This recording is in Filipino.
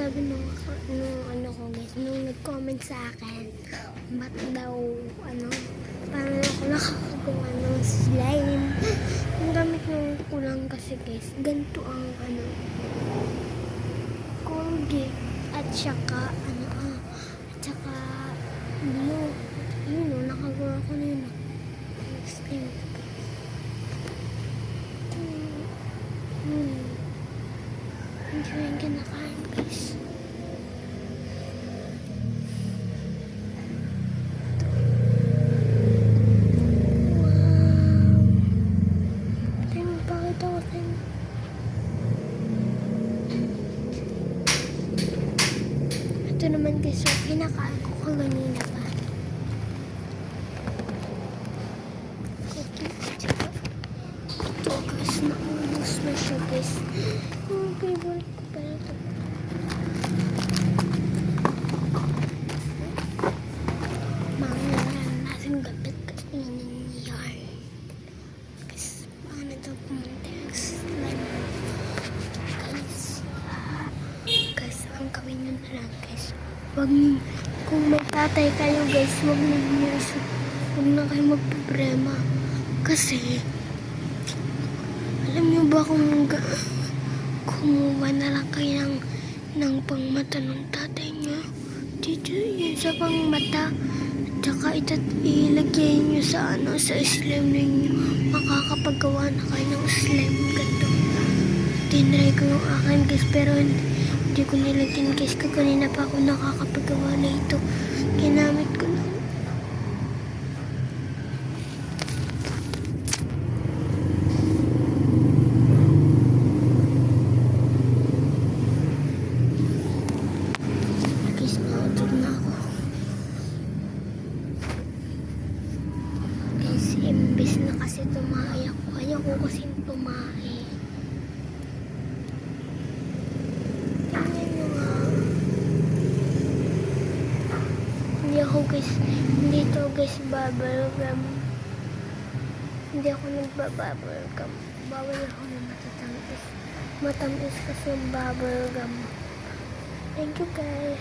sabi nung ano ko guys, nung nag-comment sa akin, ba't daw, paano ako nakakagawa ng slime. Ang gamit nung kulang kasi guys, ganito ang Colgate at saka blue. Yun o, nakagawa ko na yun. Slime. Enjoy yung kinakain guys. Ito naman guys, so kinakain ko kanina pa. Ito guys, naubos na siya guys. Yung favorite ko pala ito. Mamaya natin gabit kainin yan. Guys, paano ito pumunta yung slime? Guys, ang gawin nyo na lang guys. Kung may tatay kayo guys, huwag na kayo magproblema. Kasi, alam nyo ba kung kumuha na lang kayo ng pangmata ng tatay nyo? Dito yun sa pangmata. Tsaka ilagay nyo sa slime ninyo. Makakapagawa na kayo ng slime ganito. Tinry ko yung akin guys, pero hindi ko nilagyan guys. Kanina pa ako nakakapagawa na ito. Ginamit ko lang. Guys, nakatog na ako. Guys, imbis na kasi tumahay ako. Ayoko kasi tumahay. Hindi to guys bubble gum. Hindi ako nagbabubble gum. Bawal ako na matatamis. Matamis kasi yung bubble gum. Thank you guys.